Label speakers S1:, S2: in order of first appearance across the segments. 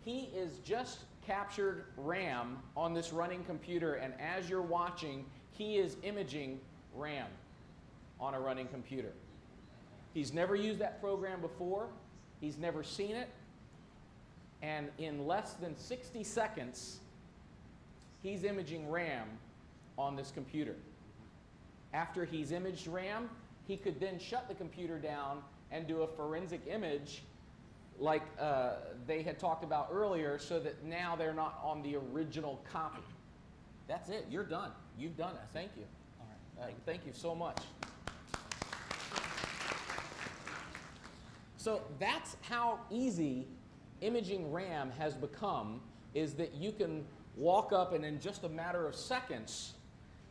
S1: he is just captured RAM on this running computer, and as you're watching, he is imaging RAM on a running computer. He's never used that program before. He's never seen it. And in less than 60 seconds, he's imaging RAM on this computer. After he's imaged RAM, he could then shut the computer down and do a forensic image like they had talked about earlier, so that now they're not on the original copy. That's it. You're done. You've done it. Thank you. All right. Thank you so much. So that's how easy imaging RAM has become, is that you can walk up and in just a matter of seconds,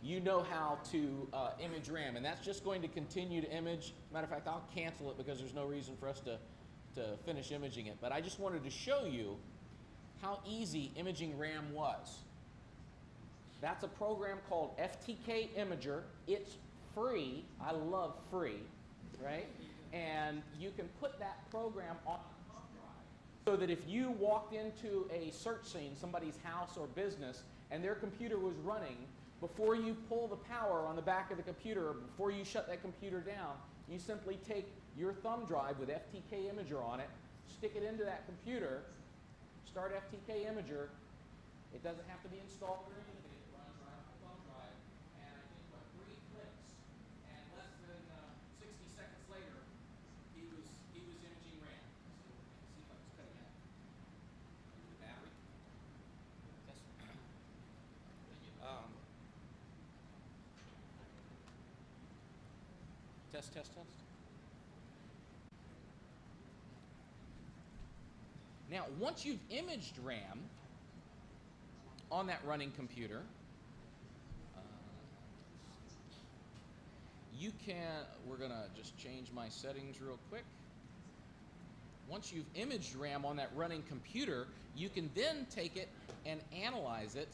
S1: you know how to image RAM. And that's just going to continue to image. Matter of fact, I'll cancel it because there's no reason for us to finish imaging it. But I just wanted to show you how easy imaging RAM was. That's a program called FTK Imager. It's free. I love free, right? And you can put that program on a thumb drive so that if you walked into a search scene, somebody's house or business, and their computer was running, before you pull the power on the back of the computer, or before you shut that computer down, you simply take your thumb drive with FTK Imager on it, stick it into that computer, start FTK Imager. It doesn't have to be installed or anything. It runs right off the thumb drive. And I think about 3 clicks, and less than 60 seconds later, he was imaging RAM. So see if I can cutting out the battery. Test. Test. Now, once you've imaged RAM on that running computer, you can, we're going to just change my settings real quick. Once you've imaged RAM on that running computer, you can then take it and analyze it.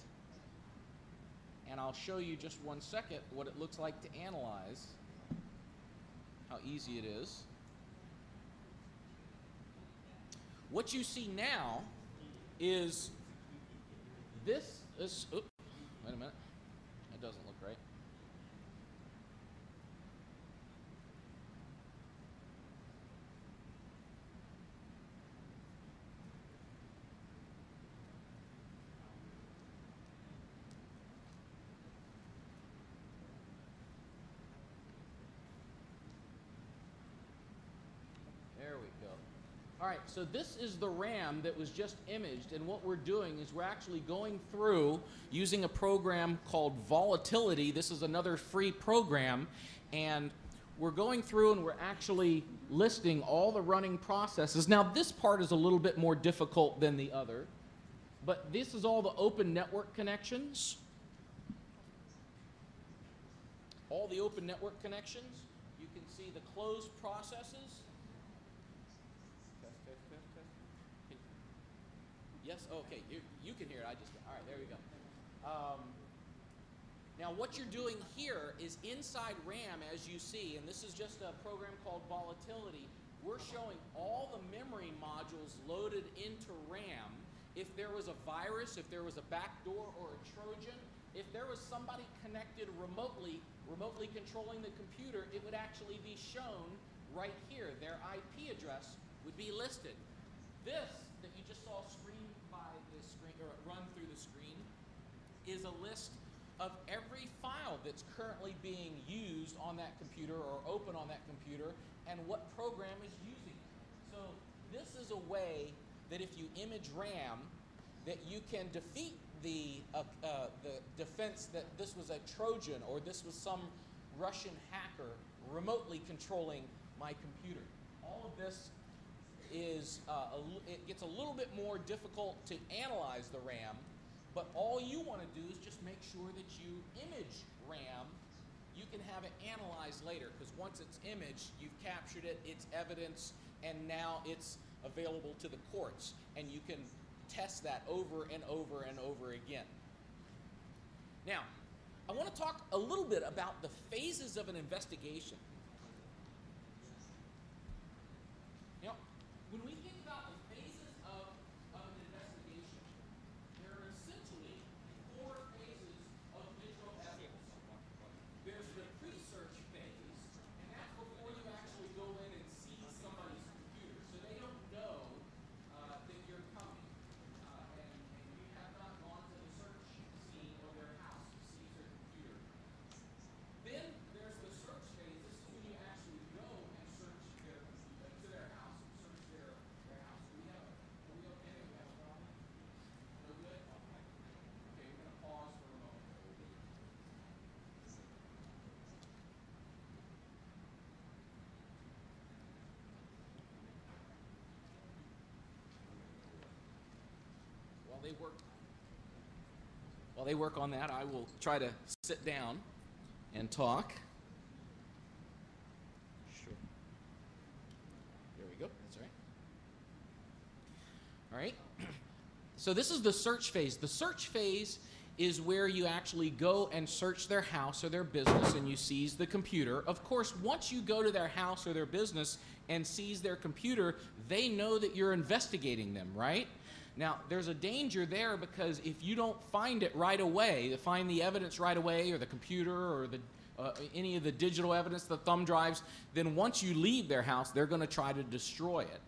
S1: And I'll show you just 1 second what it looks like to analyze, how easy it is. What you see now is this is, oops, wait a minute, that doesn't look right. There we go. All right, so this is the RAM that was just imaged, and what we're doing is we're actually going through using a program called Volatility. This is another free program, and we're going through and we're actually listing all the running processes. Now, this part is a little bit more difficult than the other, but this is all the open network connections. All the open network connections. You can see the closed processes. Yes, okay, you can hear it. I just, all right, there we go. Now what you're doing here is inside RAM, as you see, and this is just a program called Volatility, we're showing all the memory modules loaded into RAM. If there was a virus, if there was a backdoor or a Trojan, if there was somebody connected remotely controlling the computer, it would actually be shown right here. Their IP address would be listed. This that you just saw run through the screen is a list of every file that's currently being used on that computer or open on that computer and what program is using it. So this is a way that if you image RAM, that you can defeat the defense that this was a Trojan or this was some Russian hacker remotely controlling my computer. All of this is, it gets a little bit more difficult to analyze the RAM, but all you want to do is just make sure that you image RAM. You can have it analyzed later, because once it's imaged, you've captured it, it's evidence, and now it's available to the courts, and you can test that over and over and over again. Now, I want to talk a little bit about the phases of an investigation. When we think about the phases of an investigation, while they work on that, I will try to sit down and talk. Sure. There we go. That's all right. All right. So this is the search phase. The search phase is where you actually go and search their house or their business and you seize the computer. Of course, once you go to their house or their business and seize their computer, they know that you're investigating them, right? Now, there's a danger there because if you don't find it right away, to find the evidence right away or the computer or any of the digital evidence, the thumb drives, then once you leave their house, they're going to try to destroy it.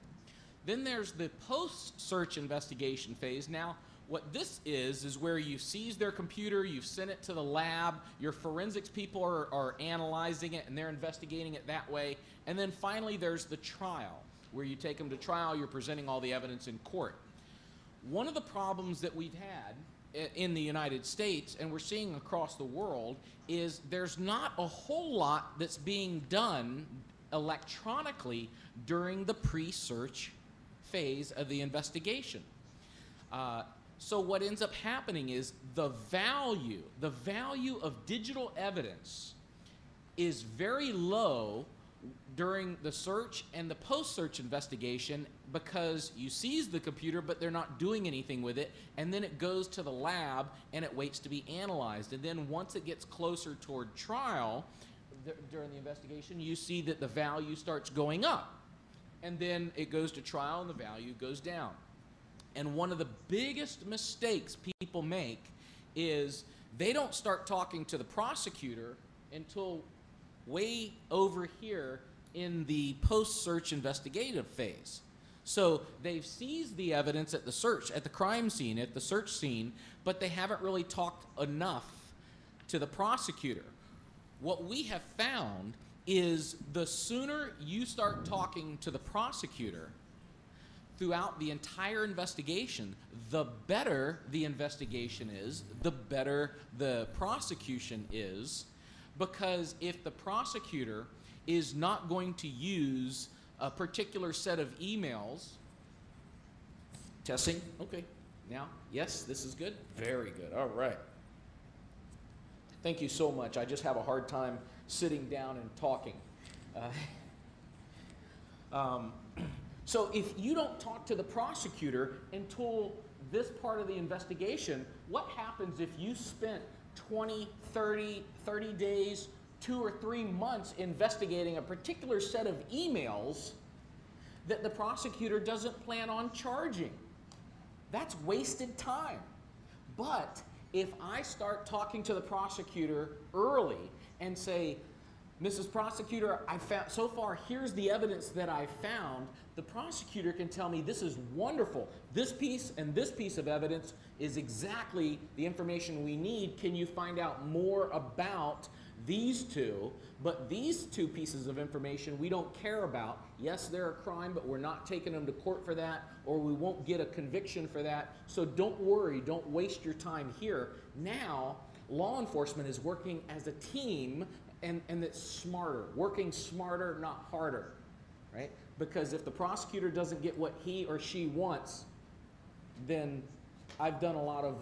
S1: Then there's the post-search investigation phase. Now, what this is where you seize their computer, you've sent it to the lab, your forensics people are analyzing it and they're investigating it that way. And then finally there's the trial, where you take them to trial, you're presenting all the evidence in court. One of the problems that we've had in the United States, and we're seeing across the world, is there's not a whole lot that's being done electronically during the pre-search phase of the investigation. So what ends up happening is the value of digital evidence is very low during the search and the post-search investigation because you seize the computer but they're not doing anything with it, and then it goes to the lab and it waits to be analyzed. And then once it gets closer toward trial during the investigation, you see that the value starts going up. And then it goes to trial and the value goes down. And one of the biggest mistakes people make is they don't start talking to the prosecutor until way over here in the post-search investigative phase. So they've seized the evidence at the crime scene, at the search scene, but they haven't really talked enough to the prosecutor. What we have found is the sooner you start talking to the prosecutor throughout the entire investigation, the better the investigation is, the better the prosecution is, because if the prosecutor is not going to use a particular set of emails, testing, okay, now, yes, this is good, very good, all right. Thank you so much. I just have a hard time sitting down and talking. So if you don't talk to the prosecutor until this part of the investigation, what happens if you spent 20, 30 days, 2 or 3 months investigating a particular set of emails that the prosecutor doesn't plan on charging? That's wasted time. But if I start talking to the prosecutor early and say, Mrs. Prosecutor, I found, so far, here's the evidence that I found, the prosecutor can tell me this is wonderful. This piece and this piece of evidence is exactly the information we need. Can you find out more about these two? But these two pieces of information we don't care about. Yes, they're a crime, but we're not taking them to court for that, or we won't get a conviction for that. So don't worry, don't waste your time here. Now, law enforcement is working as a team, and it's smarter, working smarter, not harder, right? Because if the prosecutor doesn't get what he or she wants, then I've done a lot of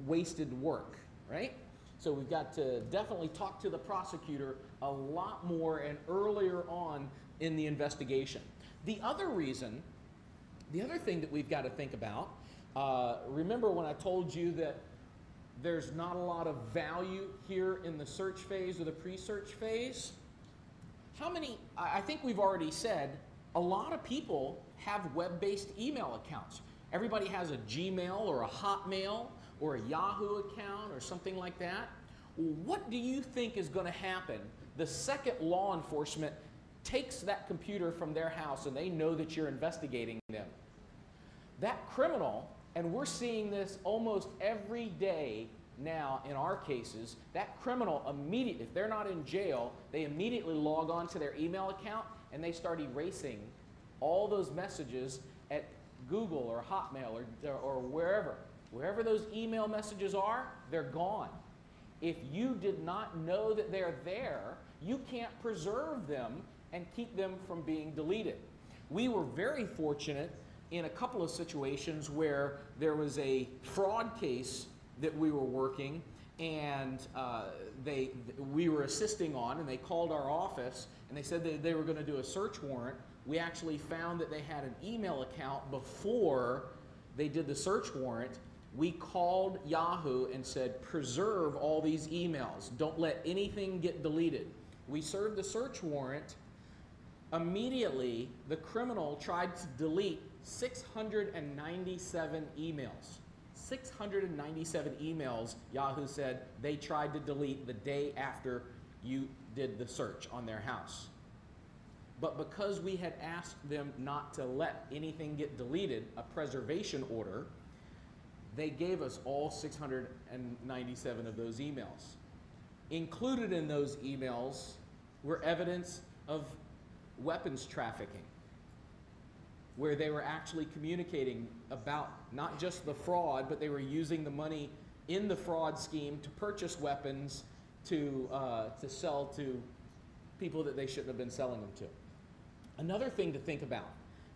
S1: wasted work, right? So we've got to definitely talk to the prosecutor a lot more and earlier on in the investigation. The other reason, the other thing that we've got to think about, remember when I told you that there's not a lot of value here in the search phase or the pre-search phase? How many, I think we've already said, a lot of people have web-based email accounts. Everybody has a Gmail or a Hotmail or a Yahoo account or something like that. What do you think is going to happen the second law enforcement takes that computer from their house and they know that you're investigating them? That criminal, and we're seeing this almost every day now in our cases, that criminal immediately, if they're not in jail, they immediately log on to their email account and they start erasing all those messages at Google or Hotmail or wherever. Wherever those email messages are, they're gone. If you did not know that they're there, you can't preserve them and keep them from being deleted. We were very fortunate in a couple of situations where there was a fraud case that we were working, and we were assisting on, and they called our office, and they said that they were going to do a search warrant. We actually found that they had an email account before they did the search warrant. We called Yahoo and said, preserve all these emails. Don't let anything get deleted. We served the search warrant. Immediately, the criminal tried to delete 697 emails. 697 emails, Yahoo said, they tried to delete the day after you did the search on their house. But because we had asked them not to let anything get deleted, a preservation order, they gave us all 697 of those emails. Included in those emails were evidence of weapons trafficking, where they were actually communicating about not just the fraud, but they were using the money in the fraud scheme to purchase weapons to sell to people that they shouldn't have been selling them to. Another thing to think about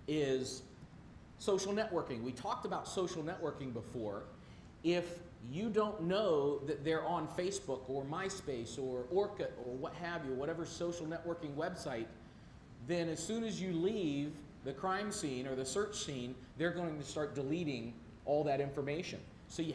S1: is social networking. We talked about social networking before. If you don't know that they're on Facebook or MySpace or Orkut or what have you, whatever social networking website, then as soon as you leave the crime scene or the search scene, they're going to start deleting all that information. So you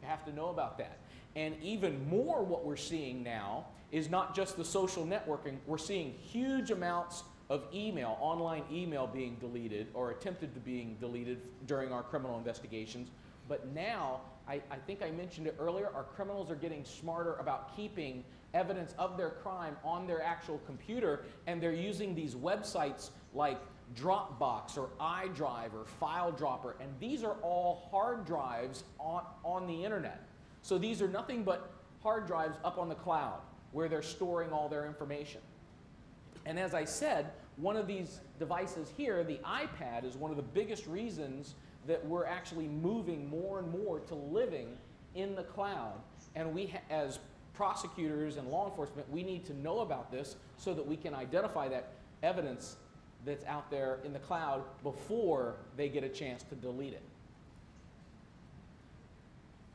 S1: have to know about that. And even more, what we're seeing now is not just the social networking. We're seeing huge amounts of email, online email being deleted or attempted to being deleted during our criminal investigations. But now, I think I mentioned it earlier, our criminals are getting smarter about keeping evidence of their crime on their actual computer, and they're using these websites like Dropbox or iDrive or FileDropper, and these are all hard drives on the internet. So these are nothing but hard drives up on the cloud where they're storing all their information. And as I said, one of these devices here, the iPad, is one of the biggest reasons that we're actually moving more and more to living in the cloud. And we, as prosecutors and law enforcement, we need to know about this so that we can identify that evidence that's out there in the cloud before they get a chance to delete it.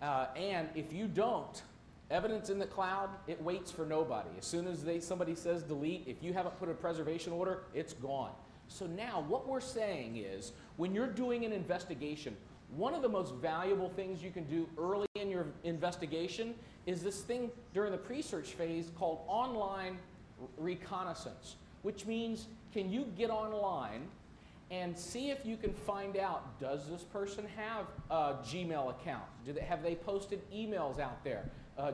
S1: And if you don't, evidence in the cloud, it waits for nobody. As soon as somebody says delete, if you haven't put a preservation order, it's gone. So now what we're saying is, when you're doing an investigation, one of the most valuable things you can do early in your investigation is this thing during the pre-search phase called online reconnaissance, which means, can you get online and see if you can find out, does this person have a Gmail account? Have they posted emails out there?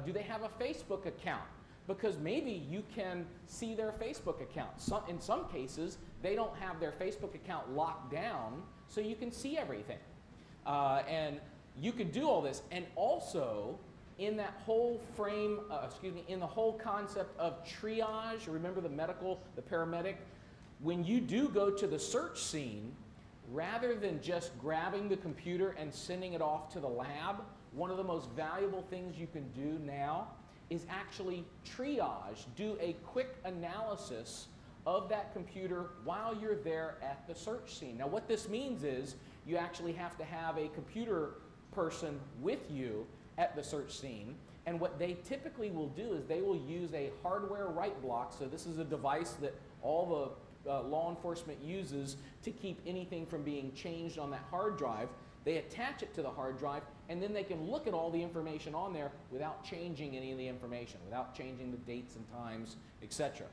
S1: Do they have a Facebook account? Because maybe you can see their Facebook account. In some cases, they don't have their Facebook account locked down, so you can see everything. And you can do all this. And also, in that whole frame, in the whole concept of triage, remember the paramedic, when you do go to the search scene, rather than just grabbing the computer and sending it off to the lab, one of the most valuable things you can do now is actually triage, do a quick analysis of that computer while you're there at the search scene. Now what this means is you actually have to have a computer person with you at the search scene, and what they typically will do is they will use a hardware write block. So this is a device that all the law enforcement uses to keep anything from being changed on that hard drive. They attach it to the hard drive, and then they can look at all the information on there without changing any of the information, without changing the dates and times, etc.